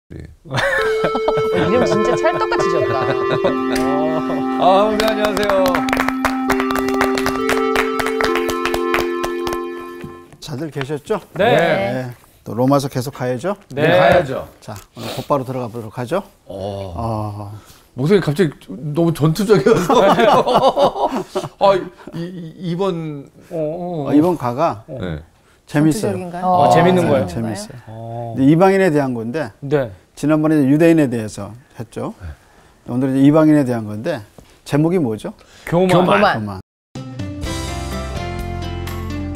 이름 진짜 찰떡같이 지었다. 네, 안녕하세요. 다들 계셨죠? 네. 또 로마서 계속 가야죠? 네, 가야죠. 자, 오늘 곧바로 들어가 보도록 하죠. 목소리 갑자기 갑자기 전투적이어서. 이번 이번 과가 네. 재밌어요. 재밌는 거예요? 재밌어요. 이방인에 대한 건데, 네. 지난번에 유대인에 대해서 했죠. 오늘은 이방인에 대한 건데, 제목이 뭐죠? 교만.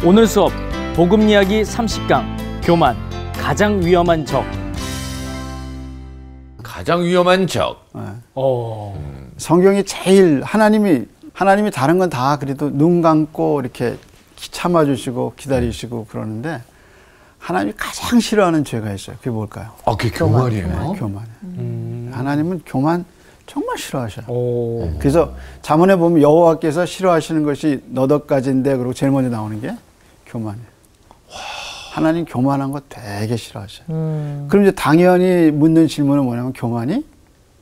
오늘 수업 복음 이야기 30강 교만 가장 위험한 적. 가장 위험한 적. 성경이 제일 하나님이 다른 건 다 그래도 눈 감고 이렇게 참아주시고 기다리시고 그러는데 하나님이 가장 싫어하는 죄가 있어요. 그게 뭘까요? 그게 교만이에요? 네, 교만이에요. 하나님은 교만 정말 싫어하셔요. 그래서 잠언에 보면 여호와께서 싫어하시는 것이 너덟 가지인데 그리고 제일 먼저 나오는 게 교만이에요. 하나님 교만한 거 되게 싫어하셔요. 그럼 이제 당연히 묻는 질문은 뭐냐면 교만이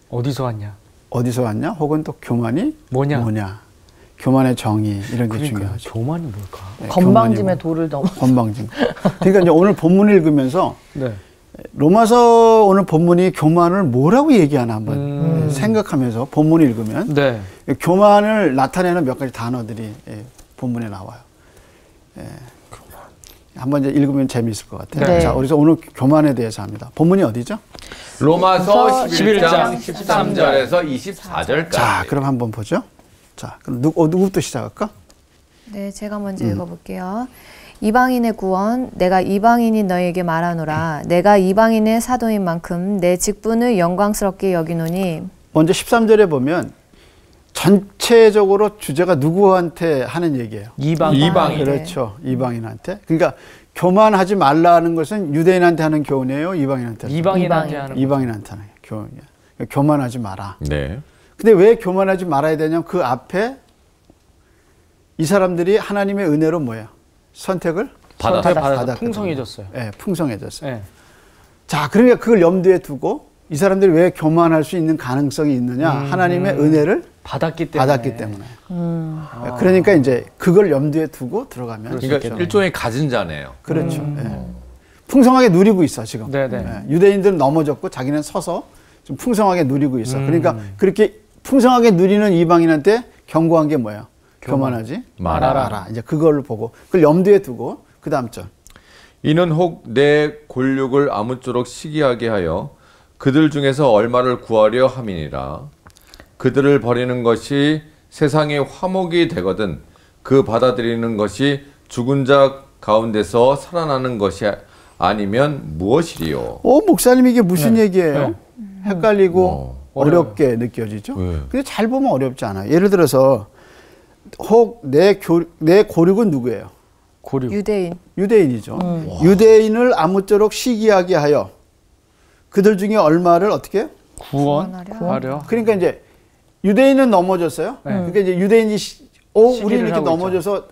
어디서 왔냐? 혹은 또 교만이 뭐냐? 교만의 정의 이런 게 중요하죠. 교만이 뭘까? 네, 건방짐의 도를 넘어. 건방짐. 그러니까 이제 오늘 본문을 읽으면서 네. 로마서 오늘 본문이 교만을 뭐라고 얘기하나 한번 생각하면서 본문을 읽으면 네. 교만을 나타내는 몇 가지 단어들이 본문에 나와요. 한번 이제 읽으면 재미있을 것 같아요. 네. 자, 그래서 오늘 교만에 대해서 합니다. 본문이 어디죠? 로마서 11장 13절에서 24절까지. 자, 그럼 한번 보죠. 자, 그럼 누구부터 시작할까? 네, 제가 먼저 읽어볼게요. 이방인의 구원, 내가 이방인이 너에게 말하노라. 내가 이방인의 사도인 만큼 내 직분을 영광스럽게 여기노니. 먼저 13절에 보면 전체적으로 주제가 누구한테 하는 얘기예요? 이방인. 그렇죠. 이방인한테. 그러니까 교만하지 말라는 것은 유대인한테 하는 교훈이에요? 이방인한테 하는 이방인한테 하는 이방인한테 하는 교훈이에요. 교만하지 마라. 네. 근데 왜 교만하지 말아야 되냐면 그 앞에 이 사람들이 하나님의 은혜로 뭐예요? 선택을 받아서 풍성해졌어요. 네, 풍성해졌어요. 네. 자, 그러니까 그걸 염두에 두고 이 사람들이 왜 교만할 수 있는 가능성이 있느냐? 하나님의 은혜를 받았기 때문에. 그러니까 이제 그걸 염두에 두고 들어가면 그러니까 일종의 가진 자네요. 그렇죠. 풍성하게 누리고 있어 지금. 네네. 유대인들은 넘어졌고 자기는 서서 좀 풍성하게 누리고 있어. 그러니까 그렇게 풍성하게 누리는 이방인한테 경고한 게 뭐예요? 교만하지 말아라. 이제 그걸 보고 그걸 염두에 두고 그 다음 절. 이는 혹 내 골육을 아무쪼록 시기하게 하여 그들 중에서 얼마를 구하려 함이니라. 그들을 버리는 것이 세상의 화목이 되거든 그 받아들이는 것이 죽은 자 가운데서 살아나는 것이 아니면 무엇이리요? 목사님 이게 무슨 얘기예요? 헷갈리고 어렵게 느껴지죠? 근데 잘 보면 어렵지 않아요. 예를 들어서 혹 내 고륙은 누구예요? 유대인이죠. 유대인을 아무쪼록 시기하게 하여 그들 중에 얼마를 어떻게 해요? 구원하려. 그러니까 이제 유대인은 넘어졌어요. 그러니까 이제 유대인이 우리는 이렇게 넘어져서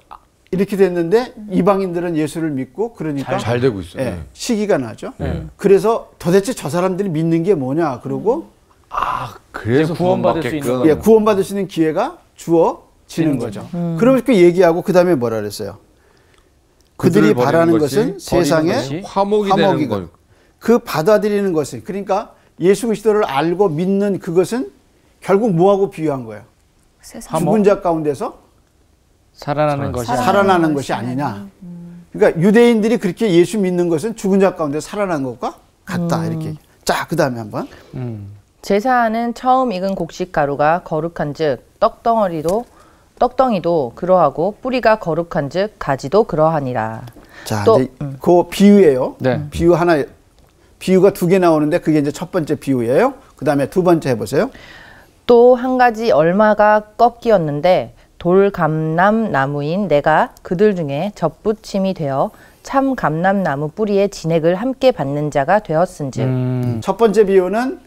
이렇게 됐는데 이방인들은 예수를 믿고 그러니까 잘 되고 있어요. 시기가 나죠. 그래서 도대체 저 사람들이 믿는 게 뭐냐? 그러고 그래서 구원받을 수 있는 구원받을 수 있는 기회가 주어지는 거죠. 그러면서 그 얘기하고 그 다음에 뭐라 그랬어요? 그들이 바라는 것은 세상의 화목이 되는 것. 그 받아들이는 것은 그러니까 예수 그리스도를 알고 믿는 그것은 결국 뭐하고 비유한 거예요? 죽은 자 가운데서 살아나는 것이 아니냐. 그러니까 유대인들이 그렇게 예수 믿는 것은 죽은 자 가운데 살아난 것과 같다. 이렇게. 자, 그 다음에 한번. 제사하는 처음 익은 곡식 가루가 거룩한즉 떡덩이도 그러하고 뿌리가 거룩한즉 가지도 그러하니라. 자, 이제 그 비유예요. 네. 비유가 두 개 나오는데 그게 이제 첫 번째 비유예요. 그 다음에 두 번째 해보세요. 또 한 가지 얼마가 꺾이었는데 돌감람 나무인 내가 그들 중에 젖붙임이 되어 참 감람나무 뿌리의 진액을 함께 받는 자가 되었은즉. 첫 번째 비유는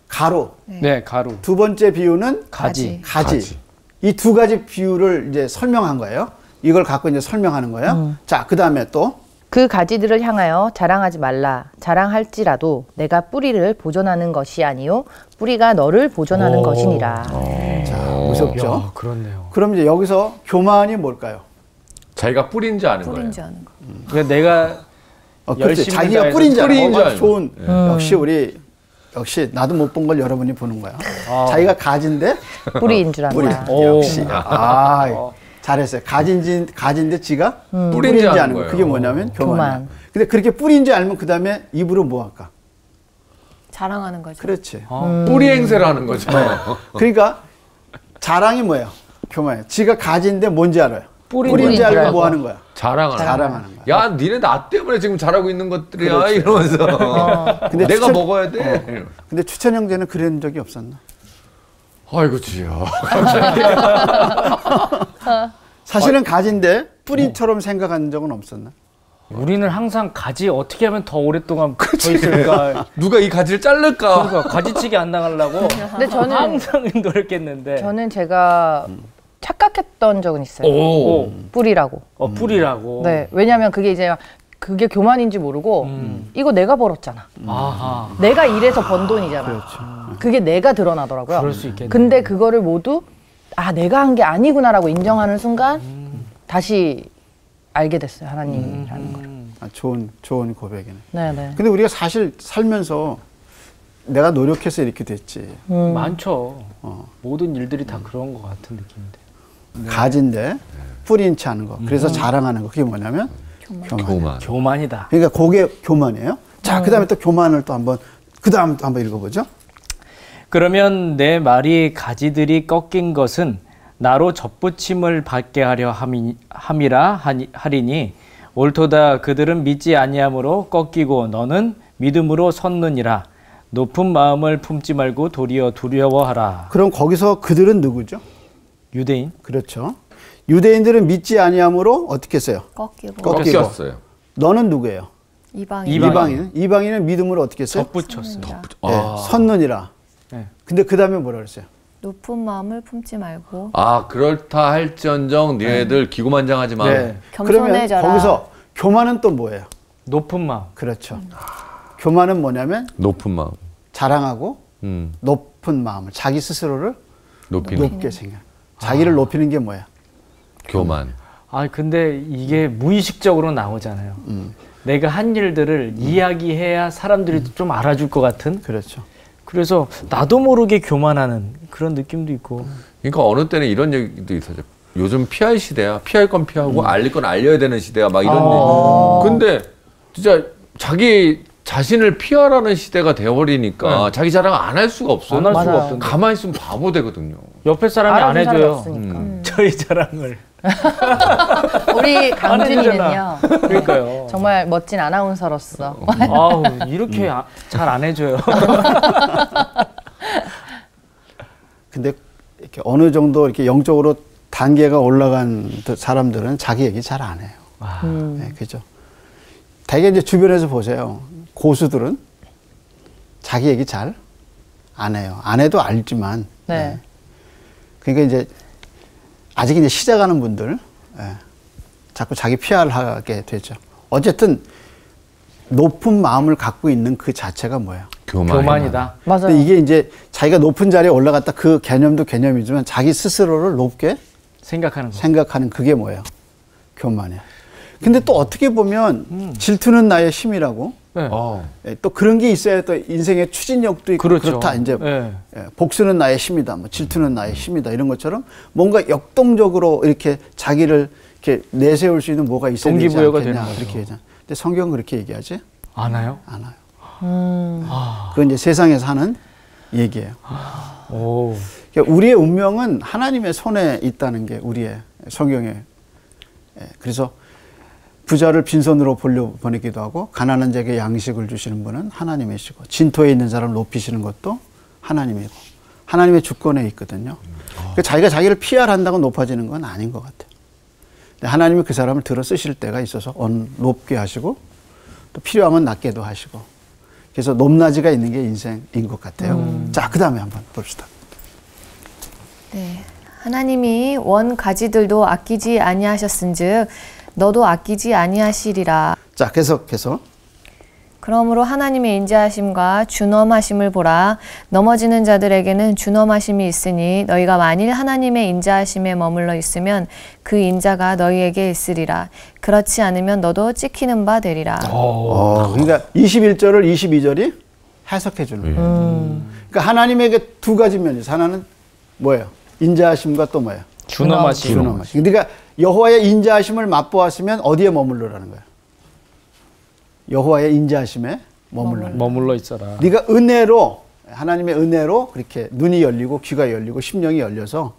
가루. 네, 가루. 두 번째 비유는 가지. 이 두 가지 비유를 이제 설명한 거예요. 이걸 갖고 이제 설명하는 거예요. 자, 그 다음에 또 그 가지들을 향하여 자랑하지 말라. 자랑할지라도 내가 뿌리를 보존하는 것이 아니요 뿌리가 너를 보존하는 것이니라. 자, 무섭죠? 야, 그렇네요. 그럼 이제 여기서 교만이 뭘까요? 자기가 뿌린지 아는 거예요. 뿌린지 아는 거. 그러니까 내가 그렇지. 열심히 자기가 다해서 뿌린지 뿌린지 알고 알고. 좋은 역시 나도 못 본 걸 여러분이 보는 거야. 자기가 가진데 뿌리인 줄 뿌리. 안다. 역시 잘했어요. 가진데 지가 뿌린지 아는 거. 그게 뭐냐면 교만이야. 교만. 근데 그렇게 뿌린지 알면 그 다음에 입으로 뭐 할까? 자랑하는 거죠. 그렇지. 뿌리 행세를 하는 거죠. 그러니까 자랑이 뭐예요? 교만이에요. 지가 가진데 뭔지 알아요. 뿌린지 알고 뭐 하는 거야? 자랑하는 거야. 야, 니네 나 때문에 지금 잘하고 있는 것들이야. 그렇죠. 이러면서. 근데 내가 먹어야 돼. 근데 추천 형제는 그런 적이 없었나? 아이고, 지야. 사실은 가진데 뿌리처럼 생각한 적은 없었나? 우리는 항상 가지 어떻게 하면 더 오랫동안 더 있을까? 누가 이 가지를 자를까? 그러니까 가지치기 안 당하려고 근데 저는 항상 노력했는데. 저는 제가 착각했던 적은 있어요. 오. 뿌리라고. 뿌리라고. 네, 왜냐면 그게 이제 그게 교만인지 모르고 이거 내가 벌었잖아. 아하. 내가 일해서 번 돈이잖아. 그렇죠. 그게 내가 드러나더라고요. 그럴 수 있겠네. 근데 그거를 모두 내가 한 게 아니구나라고 인정하는 순간 다시 알게 됐어요. 하나님이라는 걸. 좋은 고백이네. 네네. 근데 우리가 사실 살면서 내가 노력해서 이렇게 됐지. 많죠. 모든 일들이 다 그런 것 같은 느낌인데. 가진데 뿌린치 않은 거. 그래서 자랑하는 거. 그게 뭐냐면 교만. 교만이다. 그러니까 그게 교만이에요. 자, 그다음에 또 교만을 또 한번 그다음 한번 읽어보죠. 그러면 내 말이 가지들이 꺾인 것은 나로 접붙임을 받게 하려 함이라 하리니 옳도다. 그들은 믿지 아니함으로 꺾이고 너는 믿음으로 섰느니라. 높은 마음을 품지 말고 도리어 두려워하라. 그럼 거기서 그들은 누구죠? 유대인. 그렇죠. 유대인들은 믿지 아니함으로 어떻게 했어요? 꺾이고. 꺾였어요. 너는 누구예요? 이방인. 이방인은 믿음으로 어떻게 했어요? 접붙였어요. 섰느니라. 네. 근데 그 다음에 뭐라 그랬어요? 높은 마음을 품지 말고 그렇다 할지언정 니네들 기고만장하지 마. 네. 그러면 겸손해져라. 거기서 교만은 또 뭐예요? 높은 마음. 그렇죠. 교만은 뭐냐면 높은 마음. 자랑하고 높은 마음을 자기 스스로를 높이는. 높게 생각. 자기를 높이는 게 뭐야? 교만. 근데 이게 무의식적으로 나오잖아요. 내가 한 일들을 이야기해야 사람들이 좀 알아줄 것 같은. 그렇죠. 그래서 나도 모르게 교만하는 그런 느낌도 있고. 그러니까 어느 때는 이런 얘기도 있었죠. 요즘 피할 시대야. 피할 건 피하고 알릴 건 알려야 되는 시대야. 막 이런 얘기. 근데 진짜 자기 자신을 피하라는 시대가 되어버리니까 자기 자랑 안 할 수가 없어요. 안 할 수가 없던데. 가만히 있으면 바보 되거든요. 옆에 사람이 안 알아준 사람이 해줘요. 없으니까. 저희 자랑을. 우리 강준이는요. 안 그러니까요. 정말 멋진 아나운서로서 아우, 이렇게 잘 안 해줘요. 근데 이렇게 어느 정도 이렇게 영적으로 단계가 올라간 사람들은 자기 얘기 잘 안 해요. 네, 그죠. 대개 이제 주변에서 보세요. 고수들은 자기 얘기 잘 안 해요. 안 해도 알지만. 네. 그러니까 이제 아직 이제 시작하는 분들, 자꾸 자기 PR을 하게 되죠. 어쨌든 높은 마음을 갖고 있는 그 자체가 뭐예요? 교만이다. 맞아요. 근데 이게 이제 자기가 높은 자리에 올라갔다 그 개념도 개념이지만 자기 스스로를 높게 생각하는 그게 뭐예요? 교만이에요. 근데 또 어떻게 보면 질투는 나의 힘이라고 네. 또 그런 게 있어야 또 인생의 추진력도 있고 그렇죠. 그렇다. 이제 네. 복수는 나의 힘이다. 뭐 질투는 나의 힘이다. 이런 것처럼 뭔가 역동적으로 이렇게 자기를 이렇게 내세울 수 있는 뭐가 있어야 되지 동기부여가 않겠냐. 되는 거죠. 이렇게 얘기하잖아요. 근데 성경은 그렇게 얘기하지 아나요? 않아요. 그건 이제 세상에서 하는 얘기예요. 오. 그러니까 우리의 운명은 하나님의 손에 있다는 게 우리의 성경에. 그래서 부자를 빈손으로 보내기도 하고 가난한 자에게 양식을 주시는 분은 하나님이시고 진토에 있는 사람을 높이시는 것도 하나님이고 하나님의 주권에 있거든요. 그러니까 자기가 자기를 PR한다고 높아지는 건 아닌 것 같아요. 근데 하나님이 그 사람을 들어 쓰실 때가 있어서 높게 하시고 또 필요하면 낮게도 하시고 그래서 높낮이가 있는 게 인생인 것 같아요. 자, 그 다음에 한번 봅시다. 네. 하나님이 원 가지들도 아끼지 아니하셨은즉 너도 아끼지 아니하시리라. 자, 계속해서. 그러므로 하나님의 인자하심과 준엄하심을 보라. 넘어지는 자들에게는 준엄하심이 있으니 너희가 만일 하나님의 인자하심에 머물러 있으면 그 인자가 너희에게 있으리라. 그렇지 않으면 너도 찍히는 바 되리라. 그러니까 21절을 22절이 해석해 주는 거예요. 그러니까 하나님에게 두 가지 면이 있어요. 하나는 뭐예요? 인자하심과 또 뭐예요? 준엄하심. 그러니까 여호와의 인자하심을 맛보았으면 어디에 머물러라는 거예요? 여호와의 인자하심에 머물러 있어라. 네가 은혜로 하나님의 은혜로 그렇게 눈이 열리고 귀가 열리고 심령이 열려서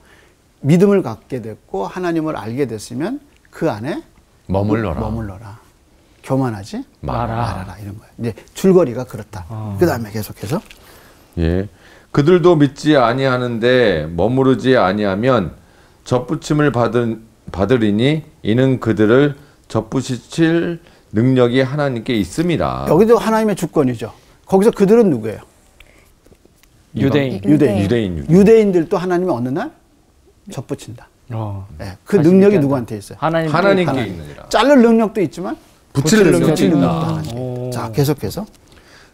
믿음을 갖게 됐고 하나님을 알게 됐으면 그 안에 머물러라. 교만하지 말아라 이런 거예요. 이제 줄거리가 그렇다. 그다음에 계속해서 예. 그들도 믿지 아니하는데 머무르지 아니하면 접붙임을 받으리니 이는 그들을 접붙이실 능력이 하나님께 있습니다. 여기도 하나님의 주권이죠. 거기서 그들은 누구예요? 유대인. 유대인들도 하나님이 어느 날 접붙인다. 네, 그 능력이 누구한테 있어요? 하나님께 있느니라. 자를 능력도 있지만 붙일 능력이 있다. 자, 계속해서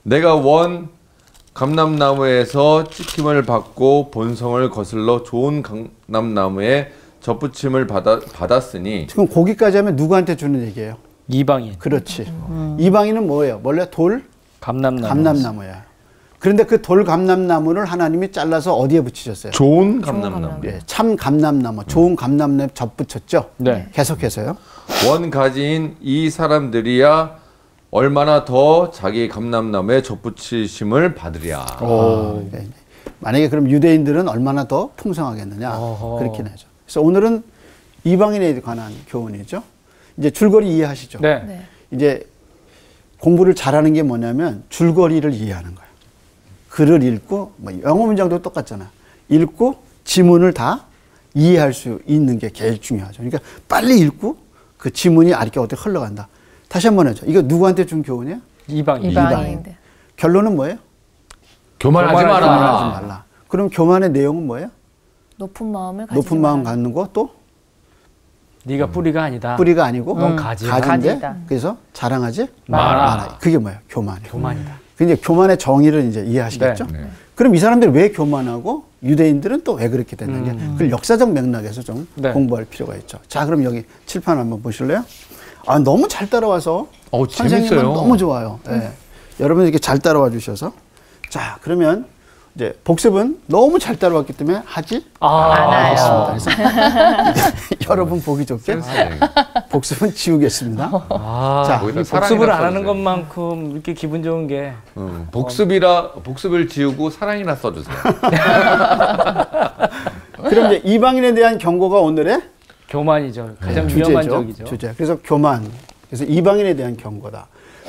내가 원 감람나무에서 찍힘을 받고 본성을 거슬러 좋은 감람나무에 접붙임을 받았으니 지금 거기까지 하면 누구한테 주는 얘기예요? 이방인. 그렇지. 이방인은 뭐예요? 원래 돌 감람나무야. 그런데 그 돌 감람나무를 하나님이 잘라서 어디에 붙이셨어요? 좋은 감람나무. 네, 참 감람나무, 좋은 감람나무에 접붙였죠. 네. 계속해서요. 원 가지인 이 사람들이야 얼마나 더 자기 감람나무에 접붙이심을 받으랴. 네. 만약에 그럼 유대인들은 얼마나 더 풍성하겠느냐 그렇게 하죠. 그래서 오늘은 이방인에 관한 교훈이죠. 이제 줄거리 이해하시죠? 네. 이제 공부를 잘하는 게 뭐냐면 줄거리를 이해하는 거예요. 글을 읽고 뭐 영어 문장도 똑같잖아. 읽고 지문을 다 이해할 수 있는 게 제일 중요하죠. 그러니까 빨리 읽고 그 지문이 이렇게 어떻게 흘러간다. 다시 한번 하죠. 이거 누구한테 준 교훈이야? 이방인. 결론은 뭐예요? 교만하지 말라. 그럼 교만의 내용은 뭐예요? 높은 마음을 갖는 거 또? 네가 뿌리가 아니다. 뿌리가 아니고 가지인데 그래서 자랑하지 마라. 그게 뭐예요? 교만이다. 근데 교만의 정의를 이제 이해하시겠죠? 네. 그럼 이 사람들이 왜 교만하고 유대인들은 또 왜 그렇게 됐느냐? 그걸 역사적 맥락에서 좀 공부할 필요가 있죠. 자, 그럼 여기 칠판 한번 보실래요? 아, 너무 잘 따라와서 선생님은 재밌어요. 너무 좋아요. 네. 여러분 이렇게 잘 따라와 주셔서 자, 그러면 이제 복습은 너무 잘 따라왔기 때문에 하지 않아요. 그래서 여러분 보기 좋게 복습은 지우겠습니다. 자, 복습을 안 하는 것만큼 이렇게 기분 좋은 게 복습을 지우고 사랑이나 써주세요. 그럼 이제 이방인에 대한 경고가 오늘의 교만이죠. 가장 위험한 적이죠. 주제. 그래서 교만. 그래서 이방인에 대한 경고다.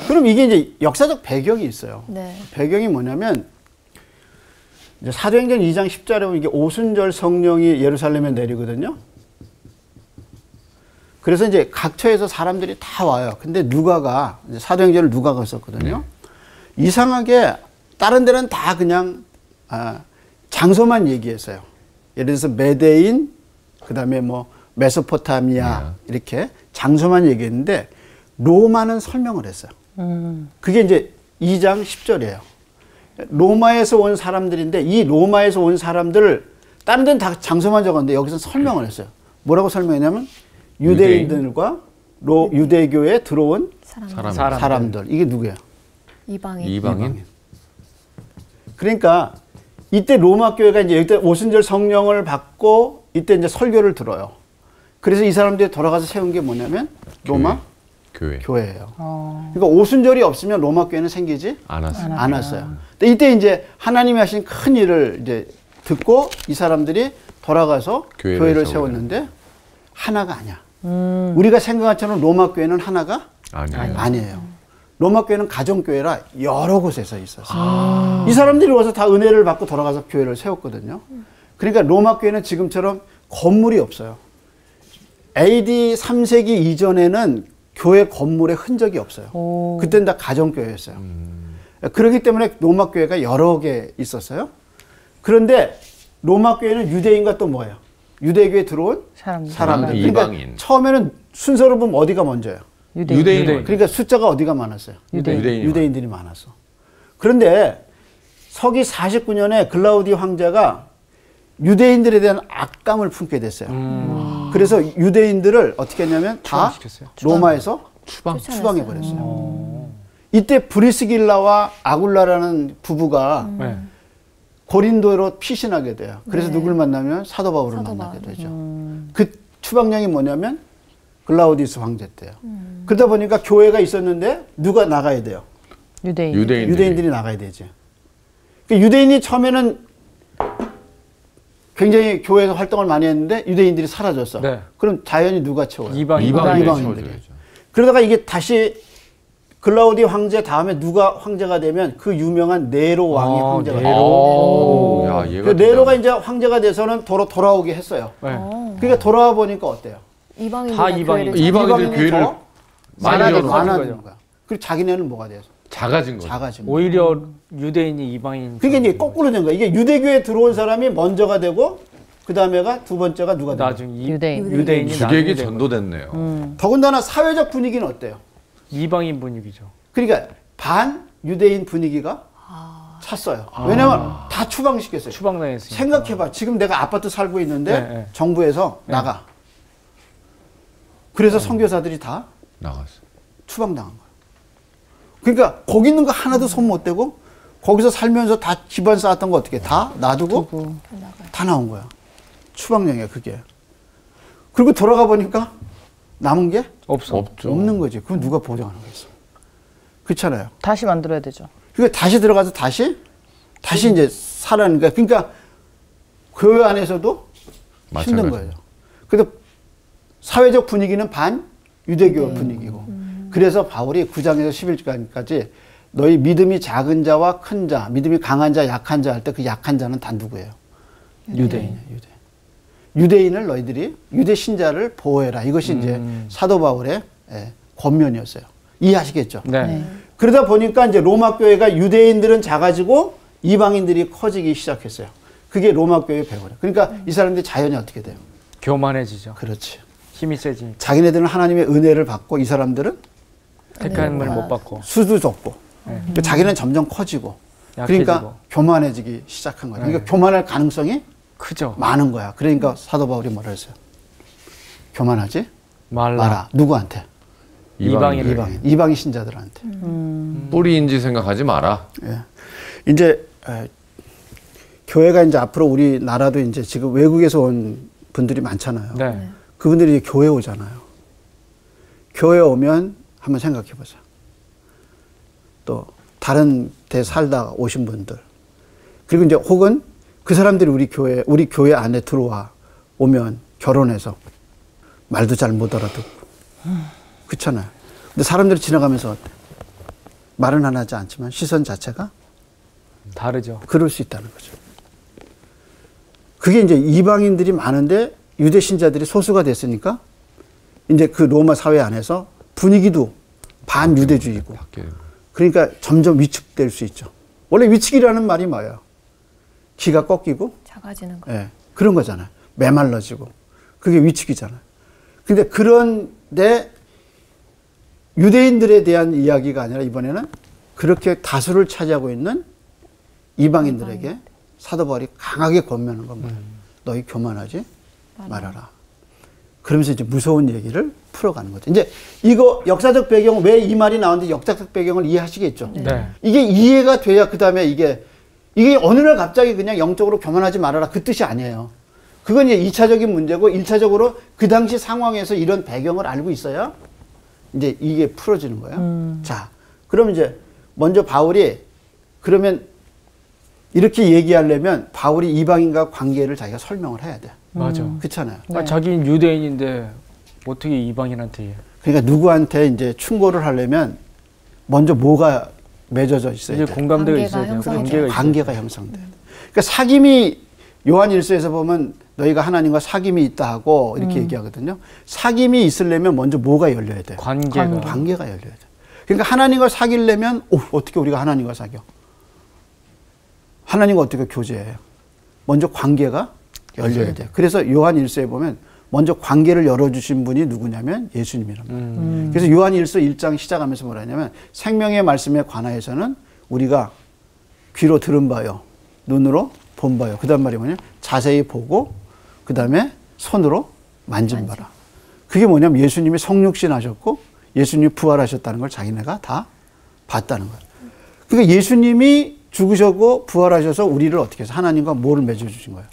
그럼 이게 이제 역사적 배경이 있어요. 네. 배경이 뭐냐면 이제 사도행전 2장 10절에 보면 이게 오순절 성령이 예루살렘에 내리거든요. 그래서 이제 각처에서 사람들이 다 와요. 근데 누가가 이제 사도행전을 누가가 썼거든요. 이상하게 다른 데는 다 그냥 장소만 얘기했어요. 예를 들어서 메데인, 그다음에 뭐 메소포타미아 이렇게 장소만 얘기했는데 로마는 설명을 했어요. 그게 이제 2장 10절이에요. 로마에서 온 사람들인데 이 로마에서 온 사람들을 다른 데는 다 장소만 적었는데 여기서 설명을 했어요. 뭐라고 설명했냐면 유대인들과 유대교에 들어온 사람들. 이게 누구예요? 이방인. 그러니까 이때 로마 교회가 이제 이때 오순절 성령을 받고 이때 이제 설교를 들어요. 그래서 이 사람들이 돌아가서 세운 게 뭐냐면 로마 교회예요. 그러니까 오순절이 없으면 로마 교회는 생기지 않았어요. 근데 이때 이제 하나님이 하신 큰 일을 이제 듣고 이 사람들이 돌아가서 교회를 세웠는데 하나가 아니야. 우리가 생각한 것처럼 로마 교회는 하나가 아니에요. 로마 교회는 가정교회라 여러 곳에서 있었어요. 이 사람들이 와서 다 은혜를 받고 돌아가서 교회를 세웠거든요. 그러니까 로마 교회는 지금처럼 건물이 없어요. AD 3세기 이전에는 교회 건물의 흔적이 없어요. 그때는 다 가정교회였어요. 그렇기 때문에 로마 교회가 여러 개 있었어요. 그런데 로마 교회는 유대인과 또 뭐예요? 유대교에 들어온 사람들. 그러니까 이방인. 처음에는 순서로 보면 어디가 먼저예요? 유대인. 그러니까 숫자가 어디가 많았어요? 유대인들이 많았어. 그런데 서기 49년에 글라우디 황제가 유대인들에 대한 악감을 품게 됐어요. 그래서 유대인들을 어떻게 했냐면 다 로마에서 추방해 버렸어요. 이때 브리스길라와 아굴라라는 부부가 고린도로 피신하게 돼요. 그래서 누굴 만나면 사도 바울을 만나게 되죠. 그 추방령이 뭐냐면 글라우디우스 황제 때요. 그러다 보니까 교회가 있었는데 누가 나가야 돼요? 유대인들이 나가야 되죠. 그러니까 유대인이 처음에는 굉장히 교회에서 활동을 많이 했는데 유대인들이 사라졌어. 네. 그럼 자연히 누가 채워요? 이방인들이. 그러다가 이게 다시 글라우디 황제 다음에 누가 황제가 되면 그 유명한 네로 왕이 황제가 돼요. 야, 그 네로가 이제 황제가 돼서는 돌아오게 했어요. 그러니까 돌아와 보니까 어때요? 이방인들 교회를 많아지는 거야. 그리고 자기네는 뭐가 돼서? 작아진 거죠. 오히려 유대인이 이방인. 그게 이제 거꾸로 된 거야. 이게 유대교에 들어온 사람이 먼저가 되고 그 다음에가 두 번째가 누가 되고. 나중에 유대인이 주객이 전도됐네요. 더군다나 사회적 분위기는 어때요? 이방인 분위기죠. 그러니까 반 유대인 분위기가 찼어요. 왜냐면 다 추방시켰어요. 추방당했으니까. 생각해봐. 지금 내가 아파트 살고 있는데 정부에서 나가. 그래서 선교사들이 다 나갔어. 추방당한 거예요. 그러니까 거기 있는 거 하나도 손 못 대고 거기서 살면서 다 집안 쌓았던 거 어떻게 다 놔두고 다 나온 거야. 추방령이야 그게. 그리고 돌아가 보니까 남은 게 없죠. 없는 거지. 그럼 누가 보장하는 거겠어? 그렇잖아요. 다시 만들어야 되죠. 그러니까 다시 들어가서 다시 이제 살아는 거야. 그러니까 교회 안에서도 힘든 거예요. 그래서 사회적 분위기는 반 유대교 분위기고. 그래서 바울이 9장에서 11장까지 너희 믿음이 작은 자와 큰 자, 믿음이 강한 자, 약한 자 할 때 그 약한 자는 다 누구예요? 유대인이에요. 유대인을 너희들이 유대 신자를 보호해라. 이것이 이제 사도 바울의 권면이었어요. 이해하시겠죠? 네. 그러다 보니까 이제 로마 교회가 유대인들은 작아지고 이방인들이 커지기 시작했어요. 그게 로마 교회의 배후래. 그러니까 이 사람들이 자연이 어떻게 돼요? 교만해지죠. 그렇지. 힘이 세지니까. 자기네들은 하나님의 은혜를 받고 이 사람들은 택함을 못 받고. 수도 줬고. 그러니까 자기는 점점 커지고. 약해지고. 그러니까 교만해지기 시작한 거예요. 그러니까 교만할 가능성이 크죠. 많은 거야. 그러니까 사도 바울이 뭐라 했어요? 교만하지 마라. 누구한테? 이방인 신자들한테. 뿌리인지 생각하지 마라. 예. 이제 교회가 이제 앞으로 우리나라도 이제 지금 외국에서 온 분들이 많잖아요. 네. 그분들이 이제 교회 오잖아요. 교회 오면 한번 생각해 보자. 또 다른 데 살다 오신 분들. 그리고 이제 혹은 그 사람들이 우리 교회 안에 들어와 오면 결혼해서 말도 잘 못 알아듣고. 그렇잖아요. 근데 사람들이 지나가면서 어때? 말은 안 하지 않지만 시선 자체가 다르죠. 그럴 수 있다는 거죠. 그게 이제 이방인들이 많은데 유대 신자들이 소수가 됐으니까 이제 그 로마 사회 안에서 분위기도 반유대주의고. 그러니까 점점 위축될 수 있죠. 원래 위축이라는 말이 뭐예요? 기가 꺾이고 작아지는 거. 예, 그런 거잖아요. 메말라지고. 그게 위축이잖아요. 근데 그런데 유대인들에 대한 이야기가 아니라 이번에는 그렇게 다수를 차지하고 있는 이방인들에게 사도 바울이 강하게 권면한 건 뭐예요? 너희 교만하지 말아라. 그러면서 이제 무서운 얘기를 풀어가는 거죠. 이제 이거 역사적 배경, 왜 이 말이 나오는지 역사적 배경을 이해하시겠죠? 네. 이게 이해가 돼야 그 다음에 이게 어느 날 갑자기 그냥 영적으로 교만하지 말아라 그 뜻이 아니에요. 그건 이제 2차적인 문제고 1차적으로 그 당시 상황에서 이런 배경을 알고 있어야 이제 이게 풀어지는 거예요. 자, 그럼 이제 먼저 바울이 그러면 이렇게 얘기하려면 바울이 이방인과 관계를 자기가 설명을 해야 돼. 맞아. 그렇잖아요. 네. 자기는 유대인인데 어떻게 이방인한테 해? 그러니까 누구한테 이제 충고를 하려면 먼저 뭐가 맺어져 있어야 돼. 이제 공감대가 있어야 돼요. 관계가 형성돼. 그러니까 사귐이 요한 1서에서 보면 너희가 하나님과 사귐이 있다 하고 이렇게 얘기하거든요. 사귐이 있으려면 먼저 뭐가 열려야 돼요? 관계가 열려야 돼요. 그러니까 하나님과 사귀려면 어떻게 우리가 하나님과 사겨? 하나님과 어떻게 교제해요? 먼저 관계가 열려야 돼요. 그래서 요한 1서에 보면 먼저 관계를 열어주신 분이 누구냐면 예수님이란 말이에요. 그래서 요한일서 1장 시작하면서 뭐라 하냐면 생명의 말씀에 관하여서는 우리가 귀로 들은 바요, 눈으로 본 바요. 그 다음 말이 뭐냐? 자세히 보고 그 다음에 손으로 만진 바라. 그게 뭐냐면 예수님이 성육신 하셨고 예수님이 부활하셨다는 걸 자기네가 다 봤다는 거예요. 그러니까 예수님이 죽으셨고 부활하셔서 우리를 어떻게 해서 하나님과 뭐를 맺어주신 거예요?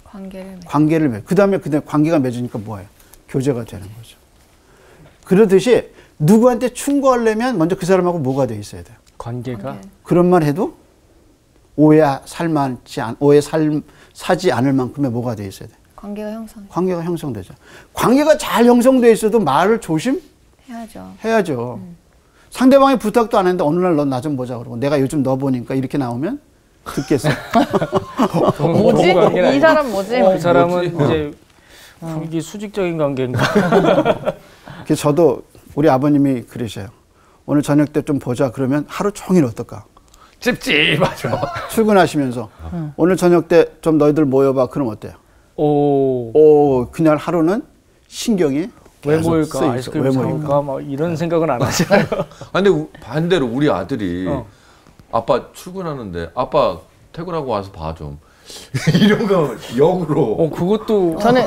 관계를 맺어. 그 다음에 관계가 맺으니까 뭐예요? 교제가 되는 거죠. 그러듯이 누구한테 충고하려면 먼저 그 사람하고 뭐가 돼 있어야 돼요? 관계가? 그런 말 해도 오해 사지 않을 만큼의 뭐가 돼 있어야 돼? 관계가 형성되죠. 관계가 잘 형성돼 있어도 말을 조심해야죠. 상대방이 부탁도 안 했는데 어느 날 너 나 좀 보자 그러고 내가 요즘 너 보니까 이렇게 나오면 듣겠어. 뭐지? 이 사람 뭐지? 이 사람은 이제 이게 수직적인 관계인가? 그래서 저도 우리 아버님이 그러셔요. 오늘 저녁 때 좀 보자 그러면 하루 종일 어떨까? 찝찝하죠. 출근하시면서 오늘 저녁 때 좀 너희들 모여봐. 그럼 어때요? 그날 하루는 신경이 왜 모일까? 아이스크림 사올까? 막 이런 생각은 안 하잖아요. 근데 반대로 우리 아들이 아빠 출근하는데 아빠 퇴근하고 와서 봐 좀. 이런 거 역으로. 그것도 저는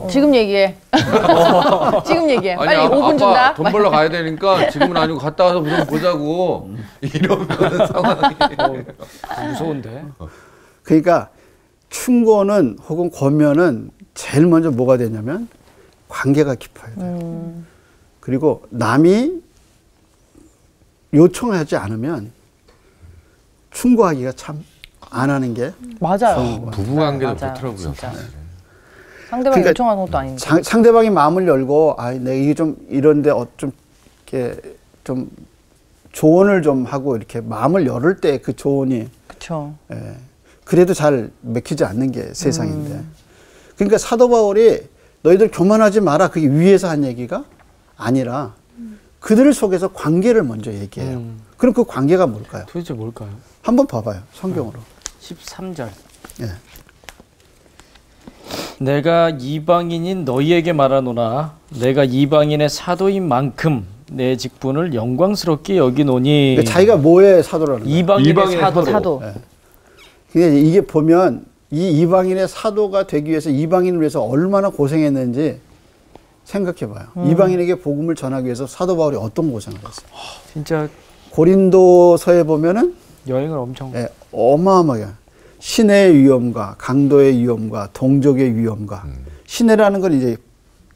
지금 얘기해. 지금 얘기해. 빨리 5분 준다. 아빠 돈 벌러 가야 되니까 지금은 아니고 갔다 와서 좀 보자고. 이러면 상황이 무서운데. 그러니까 충고는 혹은 권면은 제일 먼저 뭐가 되냐면 관계가 깊어야 돼요. 그리고 남이 요청하지 않으면 충고하기가 참 안 하는 게 맞아요. 부부관계도 그렇더라고요. 상대방이 그러니까 요청하는 것도 아닌데. 상대방이 마음을 열고 내가 이게 좀 이런데 좀 이렇게 좀 조언을 좀 하고 이렇게 마음을 열을 때 그 조언이 그렇죠. 그래도 잘 맥히지 않는 게 세상인데. 그러니까 사도 바울이 너희들 교만하지 마라. 그게 위에서 한 얘기가 아니라 그들 속에서 관계를 먼저 얘기해요. 그럼 그 관계가 뭘까요? 도대체 뭘까요? 한번 봐봐요. 성경으로. 13절. 예. 내가 이방인인 너희에게 말하노라. 내가 이방인의 사도인 만큼 내 직분을 영광스럽게 여기노니. 그러니까 자기가 뭐의 사도라는 거예요? 이방인의 사도. 예. 그러니까 이게 보면 이 이방인의 사도가 되기 위해서 이방인을 위해서 얼마나 고생했는지 생각해봐요. 이방인에게 복음을 전하기 위해서 사도 바울이 어떤 고생을 했어요? 진짜 고린도서에 보면은 여행을 엄청 어마어마하게 시내의 위험과 강도의 위험과 동족의 위험과 시내라는 건 이제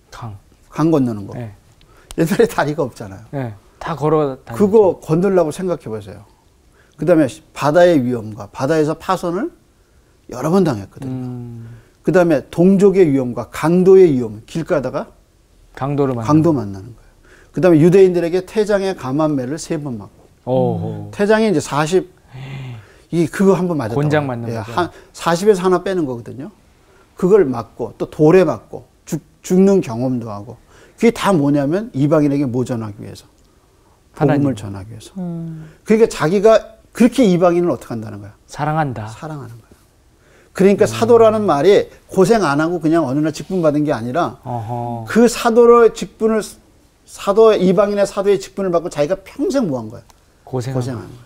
강 건너는 거. 옛날에 다리가 없잖아요. 다 걸어 다니죠. 그거 건너려고 생각해 보세요. 그다음에 바다의 위험과 바다에서 파손을 여러 번 당했거든요. 그다음에 동족의 위험과 강도의 위험, 길 가다가 강도 만나는 거예요. 그다음에 유대인들에게 태장의 감한매를 3번 맞고. 태장이 이제 40 그거 한 번 맞았다. 곤장 맞는 거죠. 40에서 하나 빼는 거거든요. 그걸 맞고 또 돌에 맞고 죽는 경험도 하고. 그게 다 뭐냐면 이방인에게 뭐 전하기 위해서. 복음을 전하기 위해서. 그러니까 자기가 그렇게 이방인을 어떻게 한다는 거야? 사랑하는 거야. 그러니까 사도라는 말이 고생 안 하고 그냥 어느 날 직분 받은 게 아니라 그 사도의 직분을 이방인의 사도의 직분을 받고 자기가 평생 뭐 한 거야? 고생한 거야.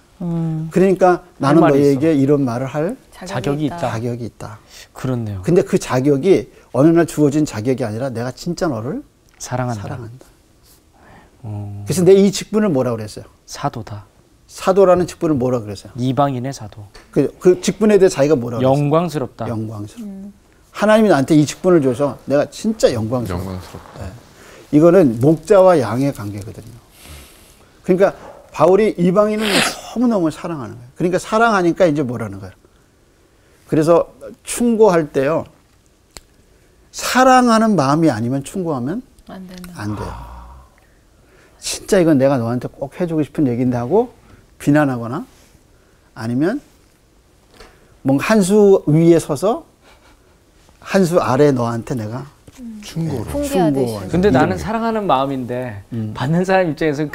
그러니까 나는 너희에게 이런 말을 할 자격이 있다. 그렇네요. 근데 그 자격이 어느 날 주어진 자격이 아니라 내가 진짜 너를 사랑한다. 그래서 내 이 직분을 뭐라고 그랬어요? 사도라는 직분을 뭐라고 그랬어요? 이방인의 사도. 그 직분에 대해 자기가 뭐라고 그랬어요? 영광스럽다. 하나님이 나한테 이 직분을 줘서 내가 진짜 영광스럽다. 이거는 목자와 양의 관계거든요. 그러니까 바울이 이방인을 너무너무 사랑하는 거예요. 그러니까 사랑하니까 이제 뭐라는 거예요. 그래서 충고할 때요. 사랑하는 마음이 아니면 충고하면 안 돼요. 진짜 이건 내가 너한테 꼭 해주고 싶은 얘기인데 하고 비난하거나 아니면 뭔가 한 수 위에 서서 한 수 아래 너한테 내가 충고. 근데 나는 사랑하는 마음인데 받는 사람 입장에서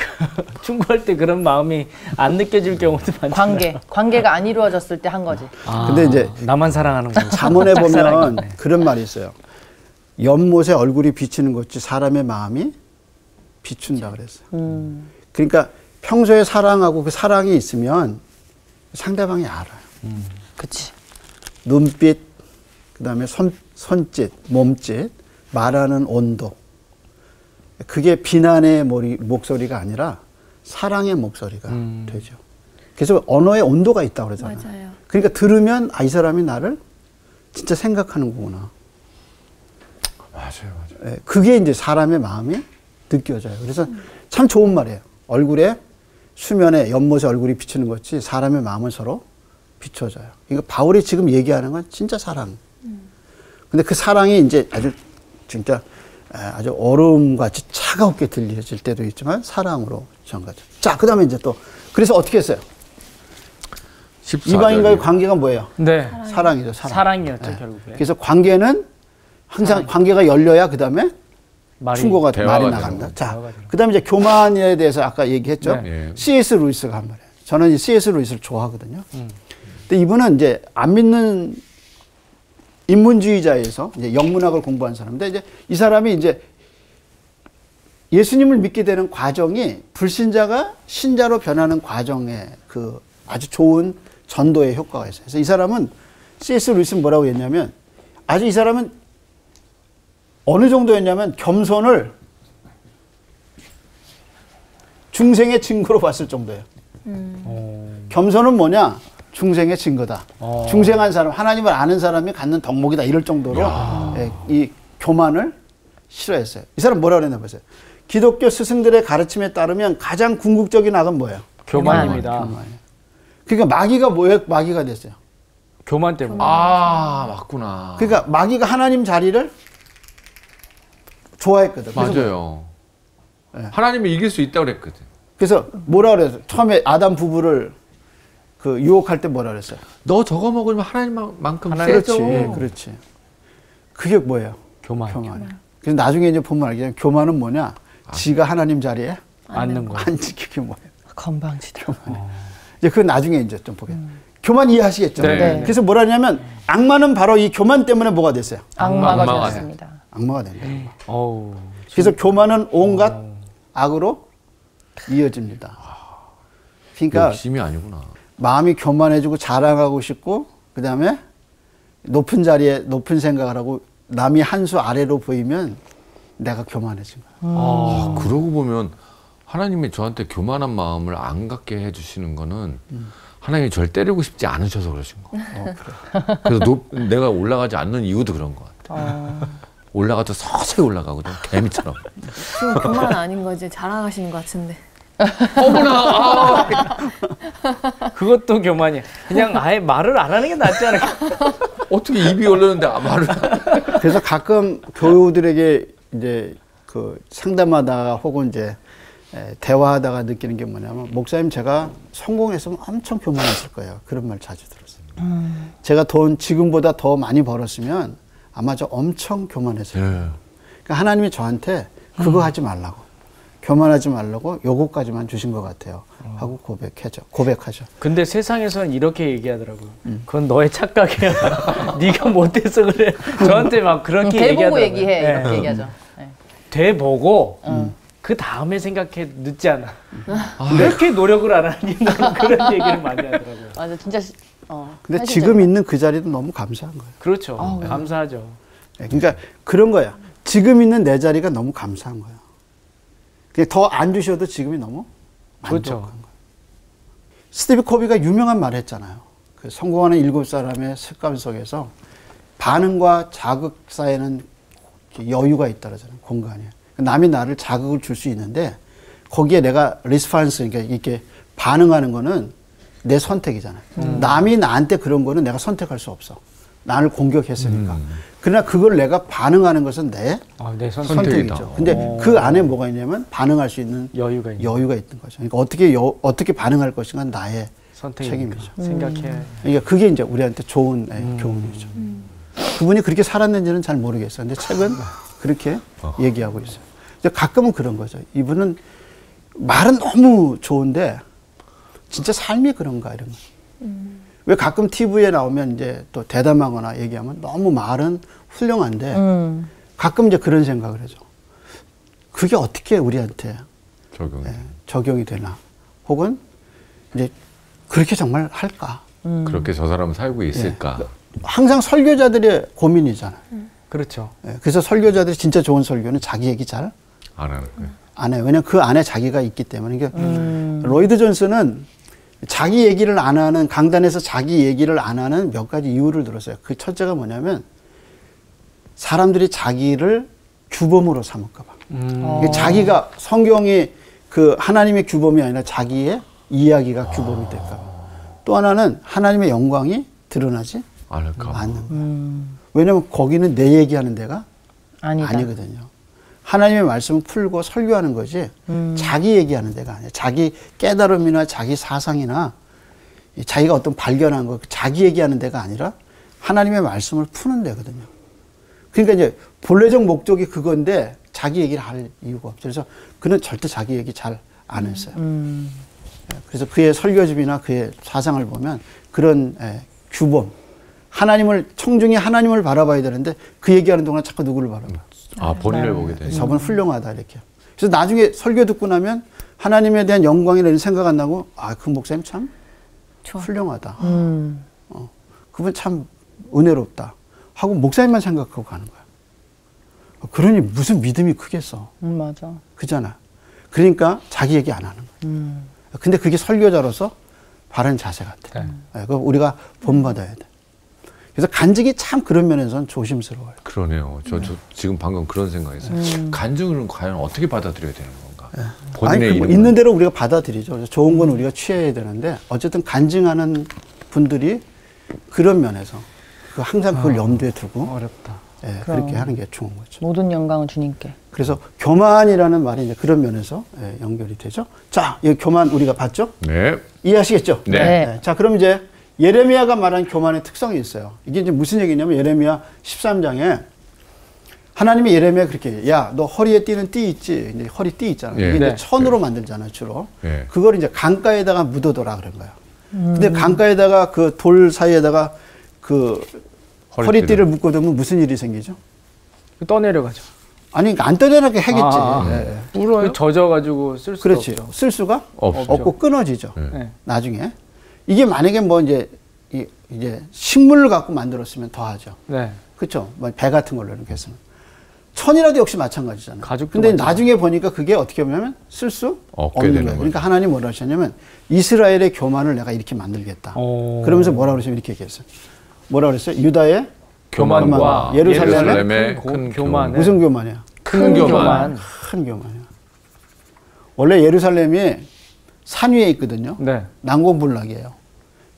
충고할 때 그런 마음이 안 느껴질 경우도 많잖아요. 관계가 안 이루어졌을 때 한 거지. 근데 이제 나만 사랑하는 거지. 잠언에 보면 그런 말이 있어요. 연못에 얼굴이 비치는 것 같이 사람의 마음이 비춘다 그랬어요. 그러니까 평소에 사랑하고 그 사랑이 있으면 상대방이 알아요. 그치. 눈빛, 그다음에 손짓, 몸짓, 말하는 온도. 그게 비난의 목소리가 아니라 사랑의 목소리가 되죠. 그래서 언어에 온도가 있다고 그러잖아요. 맞아요. 그러니까 들으면 이 사람이 나를 진짜 생각하는 거구나. 맞아요. 그게 이제 사람의 마음이 느껴져요. 그래서 참 좋은 말이에요. 얼굴에 수면에 연못에 얼굴이 비치는 것 같이 사람의 마음은 서로 비춰져요. 그러니까 바울이 지금 얘기하는 건 진짜 사랑. 근데 그 사랑이 이제 진짜 아주 얼음같이 차가웠게 들려질 때도 있지만 사랑으로 전가죠. 자, 그 다음에 이제 또 그래서 어떻게 했어요? 14절이요. 이방인과의 관계가 뭐예요? 네. 사랑이죠. 사랑. 사랑이었죠, 결국에. 그래서 관계는 항상 관계가 열려야 그 다음에 충고가 말이 나간다. 자, 그 다음에 이제 교만에 대해서 아까 얘기했죠. 네. C.S. 루이스가 한 말이에요. 저는 이 C.S. 루이스를 좋아하거든요. 근데 이분은 이제 안 믿는 인문주의자에서 이제 영문학을 공부한 사람인데 이제 이 사람이 이제 예수님을 믿게 되는 과정이 불신자가 신자로 변하는 과정에 그 아주 좋은 전도의 효과가 있어요. 그래서 이 사람은 C.S. 루이스는 뭐라고 했냐면 아주 이 사람은 어느 정도였냐면 겸손을 중생의 증거로 봤을 정도예요. 겸손은 뭐냐? 중생의 증거다. 중생한 사람, 하나님을 아는 사람이 갖는 덕목이다. 이럴 정도로 이 교만을 싫어했어요. 이 사람 뭐라고 그랬나 보세요. 기독교 스승들의 가르침에 따르면 가장 궁극적인 악은 뭐예요? 교만입니다. 교만이에요. 그러니까 마귀가 뭐예요? 마귀가 됐어요. 교만 때문에. 아, 맞구나. 그러니까 마귀가 하나님 자리를 좋아했거든. 맞아요. 하나님이 이길 수 있다고 그랬거든. 그래서 뭐라 그랬어요? 처음에 아담 부부를 그 유혹할 때 뭐라 그랬어요? 너 저거 먹으면 하나님만큼 그렇지, 세죠. 그렇지. 그게 뭐예요? 교만. 교만이에요. 그래서 나중에 이제 보면 알겠지만 교만은 뭐냐? 지가 하나님 자리에 앉는 거. 안 지키게 뭐예요? 건방지다. 이제 그 나중에 이제 좀 보게. 교만 이해하시겠죠? 네. 그래서 뭐라냐면 악마는 바로 이 교만 때문에 뭐가 됐어요? 악마가 되었습니다. 악마가 됩니다. 어우. 그래서 교만은 온갖 악으로 이어집니다. 그러니까 욕심이 아니구나. 마음이 교만해지고 자랑하고 싶고 그 다음에 높은 자리에 높은 생각을 하고 남이 한 수 아래로 보이면 내가 교만해진 거야. 아, 그러고 보면 하나님이 저한테 교만한 마음을 안 갖게 해주시는 거는 하나님이 저를 때리고 싶지 않으셔서 그러신 거예요. 그래. 그래서 내가 올라가지 않는 이유도 그런 것 같아요. 올라가도 서서히 올라가거든, 개미처럼. 지금 교만 아닌 거지. 자랑하시는 것 같은데. 어머나! 그것도 교만이야. 그냥 아예 말을 안 하는 게 낫지 않을까? 어떻게 입이 열렸는데 말을. 그래서 가끔 교우들에게 이제 그 상담하다가 혹은 이제 대화하다가 느끼는 게 뭐냐면 목사님 제가 성공했으면 엄청 교만했을 거예요. 그런 말 자주 들었어요. 제가 돈 지금보다 더 많이 벌었으면 아마 저 엄청 교만했을 거예요. 그러니까 하나님이 저한테 그거 하지 말라고. 교만하지 말라고 요거까지만 주신 것 같아요. 하고 고백하죠. 근데 세상에서는 이렇게 얘기하더라고요. 그건 너의 착각이야. 네가 못해서 그래. 저한테 막 그렇게 대보고 얘기하더라고요. 얘기해. 네. 이렇게 얘기하죠. 네. 돼보고 그 다음에 생각해 늦지 않아. 왜 이렇게 노력을 안 하니? 그런 얘기를 많이 하더라고요. 맞아, 진짜. 근데 현실적이다. 지금 있는 그 자리도 너무 감사한 거예요. 그렇죠. 감사하죠. 그러니까 그런 거야. 지금 있는 내 자리가 너무 감사한 거예요. 더 안 주셔도 지금이 너무 그렇죠. 만족한 거예요. 스티브 코비가 유명한 말 했잖아요. 그 성공하는 7사람의 습관 속에서 반응과 자극 사이에는 여유가 있다 그러잖아요. 공간이. 남이 나를 자극을 줄 수 있는데 거기에 내가 리스판스, 그러니까 이렇게 반응하는 거는 내 선택이잖아요. 남이 나한테 그런 거는 내가 선택할 수 없어. 나를 공격했으니까. 그러나 그걸 내가 반응하는 것은 내 선택이죠. 근데 그 안에 뭐가 있냐면 반응할 수 있는 여유가 있는 거죠. 그러니까 어떻게 반응할 것인가 나의 책임이죠. 생각해. 그러니까 그게 이제 우리한테 좋은 교훈이죠. 그분이 그렇게 살았는지는 잘 모르겠어요. 근데 책은 그렇게 얘기하고 있어요. 가끔은 그런 거죠. 이분은 말은 너무 좋은데 진짜 삶이 그런가 이런 거. 왜 가끔 TV에 나오면 이제 또 대담하거나 얘기하면 너무 말은 훌륭한데 가끔 이제 그런 생각을 하죠. 그게 어떻게 우리한테 적용이 되나? 혹은 이제 그렇게 정말 할까? 그렇게 저 사람은 살고 있을까? 항상 설교자들의 고민이잖아요. 그렇죠. 그래서 설교자들이 진짜 좋은 설교는 자기 얘기 잘 안 하는 거예요. 안 해요. 왜냐하면 그 안에 자기가 있기 때문에. 그러니까 로이드 존스는 자기 얘기를 안 하는, 강단에서 자기 얘기를 안 하는 몇 가지 이유를 들었어요. 그 첫째가 뭐냐면 사람들이 자기를 규범으로 삼을까 봐. 그러니까 자기가, 성경이 그 하나님의 규범이 아니라 자기의 이야기가 규범이 될까 봐. 또 하나는 하나님의 영광이 드러나지 않는 거예요. 왜냐하면 거기는 내 얘기하는 데가 아니거든요. 하나님의 말씀을 풀고 설교하는 거지 자기 얘기하는 데가 아니에요. 자기 깨달음이나 자기 사상이나 자기가 어떤 발견한 거, 자기 얘기하는 데가 아니라 하나님의 말씀을 푸는 데거든요. 그러니까 이제 본래적 목적이 그건데 자기 얘기를 할 이유가 없죠. 그래서 그는 절대 자기 얘기 잘 안 했어요. 그래서 그의 설교집이나 그의 사상을 보면 그런 규범, 하나님을, 청중이 하나님을 바라봐야 되는데 그 얘기하는 동안 자꾸 누구를 바라봐. 본인을 보게 되죠. 저분 훌륭하다 이렇게. 그래서 나중에 설교 듣고 나면 하나님에 대한 영광이나 이런 생각 안 나고 그 목사님 참 훌륭하다. 그분 참 은혜롭다 하고 목사님만 생각하고 가는 거야. 그러니 무슨 믿음이 크겠어. 맞아. 그잖아. 그러니까 자기 얘기 안 하는 거야. 근데 그게 설교자로서 바른 자세 같아. 그거 우리가 본받아야 돼. 그래서 간증이 참 그런 면에서는 조심스러워요. 그러네요. 저 지금 방금 그런 생각했어요. 간증을 과연 어떻게 받아들여야 되는 건가? 본인의 뭐 있는 대로 우리가 받아들이죠. 좋은 건 우리가 취해야 되는데 어쨌든 간증하는 분들이 그런 면에서 항상 그걸 염두에 두고 어렵다. 그렇게 하는 게 좋은 거죠. 모든 영광은 주님께. 그래서 교만이라는 말이 이제 그런 면에서 연결이 되죠. 자, 이 교만 우리가 봤죠? 네. 이해하시겠죠? 네. 자, 그럼 이제 예레미야가 말한 교만의 특성이 있어요. 이게 이제 무슨 얘기냐면 예레미야 13장에 하나님이 예레미야 그렇게 얘기해요. 야, 너 허리에 띠는 띠 있지? 이제 허리 띠 있잖아. 이게 이제 천으로 만들잖아, 주로. 그걸 이제 강가에다가 묻어둬라 그런 거야. 근데 강가에다가 그 돌 사이에다가 그 허리띠를 묶어두면 무슨 일이 생기죠? 떠내려가죠. 아니, 안 떠내려게 하겠지. 울어요? 젖어가지고 쓸 수가 그렇지. 없죠. 쓸 수가 없죠. 없고 끊어지죠. 나중에. 이게 만약에 뭐 이제 식물을 갖고 만들었으면 더 하죠. 그렇죠. 뭐 배 같은 걸로 이렇게 해서는. 천이라도 역시 마찬가지잖아요. 근데 나중에 보니까 그게 어떻게 보면 쓸 수 없는 거예요. 그러니까 하나님 뭐라 하셨냐면 이스라엘의 교만을 내가 이렇게 만들겠다. 그러면서 뭐라 그러시면 이렇게 얘기했어요. 뭐라 그랬어요? 유다의 교만과 예루살렘의 큰 교만. 무슨 교만이야? 큰 교만. 큰 교만이야. 원래 예루살렘이 산 위에 있거든요. 난공불락이에요.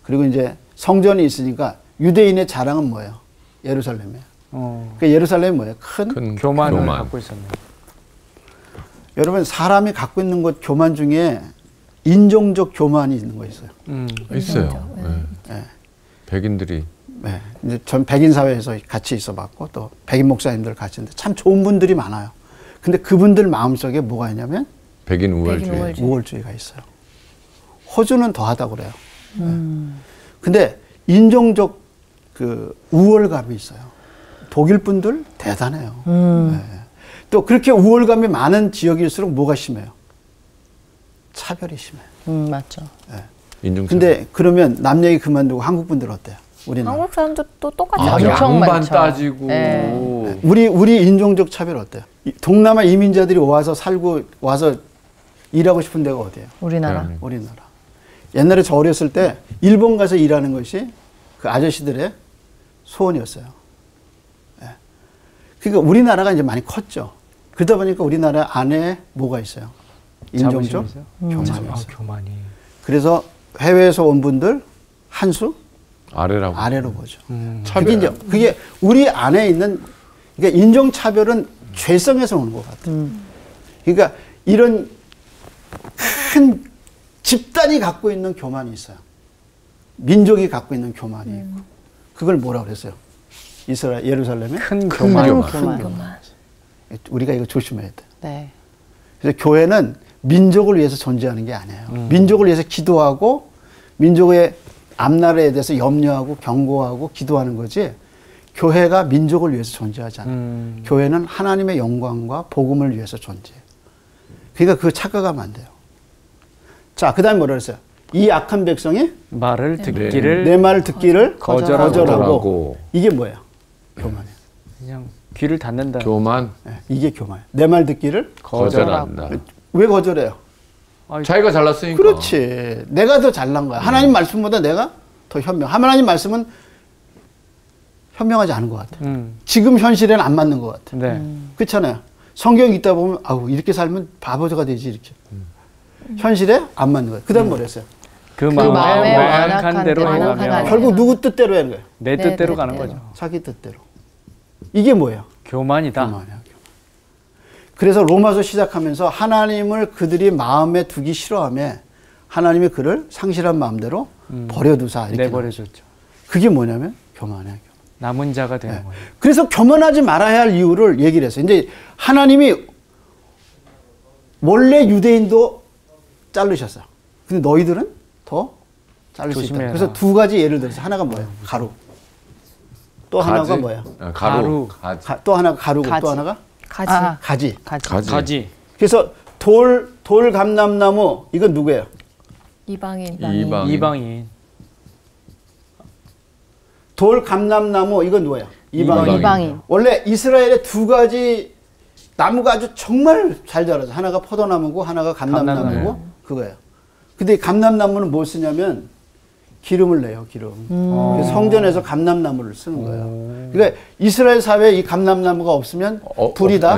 그리고 이제 성전이 있으니까 유대인의 자랑은 뭐예요? 예루살렘이에요. 그러니까 예루살렘이 뭐예요? 큰 교만을 갖고 있었네요. 여러분, 사람이 갖고 있는 것 교만 중에 인종적 교만이 있는 거 있어요. 있어요. 백인들이. 이제 전 백인 사회에서 같이 있어봤고 또 백인 목사님들 같이 있는데 참 좋은 분들이 많아요. 근데 그분들 마음속에 뭐가 있냐면 백인 우월주의. 우월주의가 있어요. 호주는 더하다고 그래요. 근데 인종적 그 우월감이 있어요. 독일 분들 대단해요. 또 그렇게 우월감이 많은 지역일수록 뭐가 심해요? 차별이 심해요. 맞죠. 근데 그러면 남 얘기 그만두고 한국 분들 어때요? 우리는 한국 사람들도 똑같이 엄청 양반 많죠. 따지고. 우리 인종적 차별 어때요? 동남아 이민자들이 와서 일하고 싶은 데가 어디예요? 우리나라. 우리나라. 옛날에 저 어렸을 때 일본 가서 일하는 것이 그 아저씨들의 소원이었어요. 그러니까 우리나라가 이제 많이 컸죠. 그러다 보니까 우리나라 안에 뭐가 있어요? 인종적 교만이 있어요. 교만이. 그래서 해외에서 온 분들 한 수 아래로 보죠. 그게 우리 안에 있는, 그러니까 인종 차별은 죄성에서 오는 것 같아요. 그러니까 이런 큰 집단이 갖고 있는 교만이 있어요. 민족이 갖고 있는 교만이 있고. 그걸 뭐라 그랬어요? 예루살렘의 큰 교만. 우리가 이거 조심해야 돼. 네. 그래서 교회는 민족을 위해서 존재하는 게 아니에요. 민족을 위해서 기도하고 민족의 앞나라에 대해서 염려하고 경고하고 기도하는 거지. 교회가 민족을 위해서 존재하지 않아요. 교회는 하나님의 영광과 복음을 위해서 존재해요. 그러니까 그거 착각하면 안 돼요. 자, 그 다음에 뭐라 그랬어요? 이 악한 백성이 말을 듣기를 내 말을 듣기를 거절하고. 이게 뭐예요? 교만이에요. 그냥 귀를 닫는다. 교만. 네, 이게 교만이에요. 내 말 듣기를 거절한다. 왜 거절해요? 자기가 잘났으니까. 그렇지. 내가 더 잘난 거야. 하나님 말씀보다 내가 더 현명. 하나님 말씀은 현명하지 않은 것 같아. 지금 현실에는 안 맞는 것 같아. 네. 그렇잖아요. 성경 읽다 보면 아우 이렇게 살면 바보가 되지 이렇게. 현실에 안 맞는 거예요. 그 다음 뭐랬어요? 그 마음에 완악한 대로 행하며 결국 누구 뜻대로 하는 거예요? 내 뜻대로 가는 거죠. 자기 뜻대로. 이게 뭐예요? 교만이다. 교만이야. 교만. 그래서 로마서 시작하면서 하나님을 그들이 마음에 두기 싫어하며 하나님이 그를 상실한 마음대로 버려두사 이렇게 내버려줬죠. 그게 뭐냐면 교만이야. 남은 자가 되는 거예요. 그래서 교만하지 말아야 할 이유를 얘기를 했어요. 이제 하나님이 원래 유대인도 자르셨어요. 근데 너희들은 더 자를 수 있다. 그래서 두 가지 예를 들어서 하나가 뭐예요? 가루. 또 하나가 뭐예요? 가루. 또 하나가 가루고 가지. 또 하나가 가지. 가지. 그래서 돌 감람나무 이건 누구예요? 이방인. 돌 감람나무 이건 누구예요? 이방인. 원래 이스라엘에 두 가지 나무가 아주 정말 잘 자라죠. 하나가 포도나무고 하나가 감람나무고 그거예요. 근데 감람나무는 뭘 쓰냐면 기름을 내요. 기름. 그래서 성전에서 감람나무를 쓰는 거예요. 그러니까 이스라엘 사회에 이 감람나무가 없으면 불이 다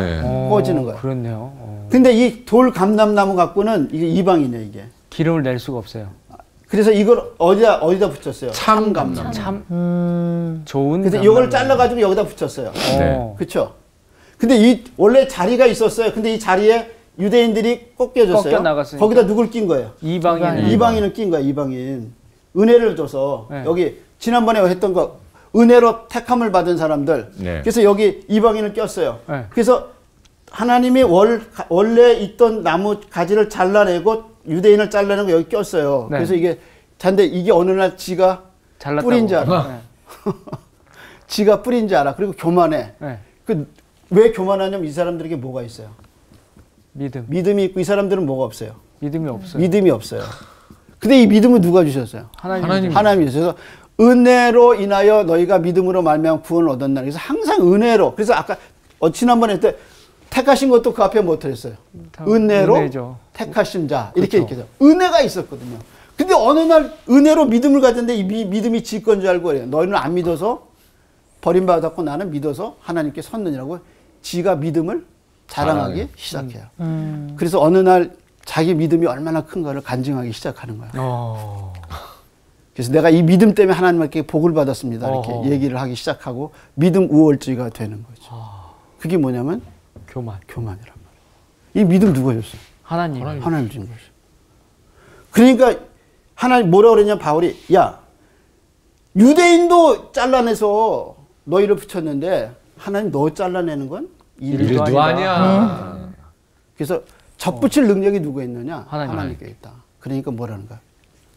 꺼지는 거예요. 그렇네요. 근데 이 돌 감람나무 갖고는 이게 이방이네 이게. 기름을 낼 수가 없어요. 그래서 이걸 어디다 붙였어요? 참 감람. 좋은. 그래서 이걸 잘라가지고 여기다 붙였어요. 네. 그렇죠. 근데 이 원래 자리가 있었어요. 근데 이 자리에 유대인들이 꺾여졌어요. 꺾여 나갔으니까. 거기다 누굴 낀 거예요? 이방인을 낀 거야. 이방인. 은혜를 줘서 네. 여기 지난번에 했던 거 은혜로 택함을 받은 사람들. 네. 그래서 여기 이방인을 꼈어요. 네. 그래서 하나님이 원래 있던 나무 가지를 잘라내고 유대인을 잘라내는 거 여기 꼈어요. 네. 그래서 이게 근데 이게 어느 날 지가 잘랐다고. 뿌린 줄 알아. 지가 뿌린 줄 알아. 그리고 교만해. 네. 왜 교만하냐면 이 사람들에게 뭐가 있어요? 믿음이 있고 이 사람들은 뭐가 없어요? 믿음이 없어요. 믿음이 없어요. 근데 이 믿음은 누가 주셨어요? 하나님이 주셔서 은혜로 인하여 너희가 믿음으로 말미암아 구원을 얻었나. 그래서 항상 은혜로. 그래서 아까 지난번에 할 때 택하신 것도 그 앞에 뭐 들었어요? 은혜로 은혜죠. 택하신 자. 이렇게 해서 은혜가 있었거든요. 근데 어느 날 은혜로 믿음을 가졌는데 이 믿음이 지 건 줄 알고 그래요. 너희는 안 믿어서 버림받았고 나는 믿어서 하나님께 섰느니라고 지가 믿음을 자랑하기 시작해요. 그래서 어느 날 자기 믿음이 얼마나 큰가를 간증하기 시작하는 거예요. 그래서 내가 이 믿음 때문에 하나님께 복을 받았습니다. 이렇게 얘기를 하기 시작하고 믿음 우월주의가 되는 거죠. 그게 뭐냐면 교만이란 말이에요. 이 믿음 누가 줬어요? 하나님 준 거죠. 그러니까 하나님 뭐라 그랬냐 바울이 야 유대인도 잘라내서 너희를 붙였는데 하나님 너 잘라내는 건 일도 아니야. 그래서 접붙일 능력이 누구에 있느냐? 하나님. 하나님께 있다. 그러니까 뭐라는 거야?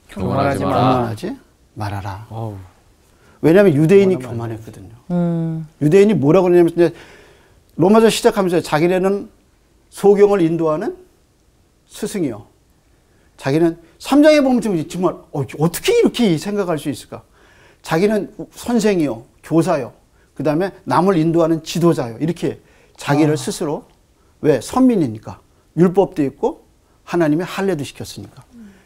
교만하지 교만하지 말아라. 왜냐하면 유대인이 교만했거든요. 유대인이 뭐라고 그러냐면 이제 로마서 시작하면서 자기네는 소경을 인도하는 스승이요. 자기는 3장에 보면 정말 어떻게 이렇게 생각할 수 있을까? 자기는 선생이요. 교사요. 그 다음에 남을 인도하는 지도자요. 이렇게 자기를 스스로 왜? 선민이니까. 율법도 있고 하나님의 할례도 시켰으니까.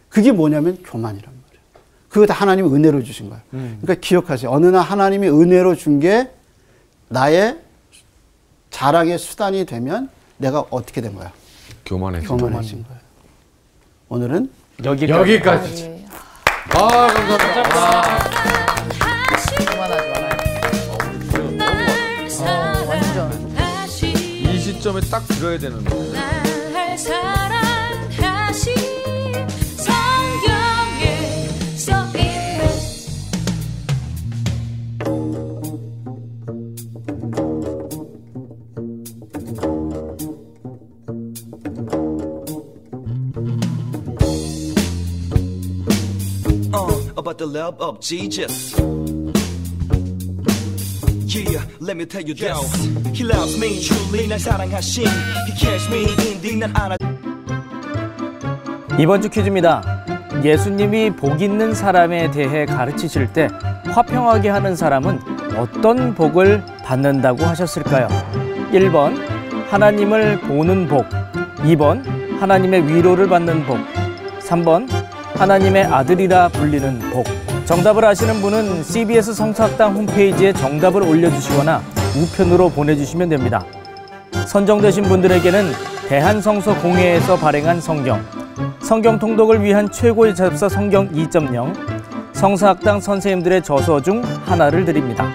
그게 뭐냐면 교만이란 말이에요. 그거 다 하나님이 은혜로 주신 거예요. 그러니까 기억하세요. 어느 날 하나님이 은혜로 준 게 나의 자랑의 수단이 되면 내가 어떻게 된 거야? 교만해진 거예요. 오늘은 여기까지. 감사합니다. 교만하지 말아요. 완전. 이 시점에 딱 들어야 되는 거예요. 날 사랑하신 성경에 써있네. About the love of Jesus. Yeah. Yeah, let me tell you this. He loves me truly. 날 사랑하신. He cares me indeed. 난 알아. 이번 주 퀴즈입니다. 예수님이 복 있는 사람에 대해 가르치실 때 화평하게 하는 사람은 어떤 복을 받는다고 하셨을까요? 1번 하나님을 보는 복, 2번 하나님의 위로를 받는 복, 3번 하나님의 아들이라 불리는 복. 정답을 아시는 분은 CBS 성서학당 홈페이지에 정답을 올려주시거나 우편으로 보내주시면 됩니다. 선정되신 분들에게는 대한성서공회에서 발행한 성경 통독을 위한 최고의 접서 성경 2.0 성서학당 선생님들의 저서 중 하나를 드립니다.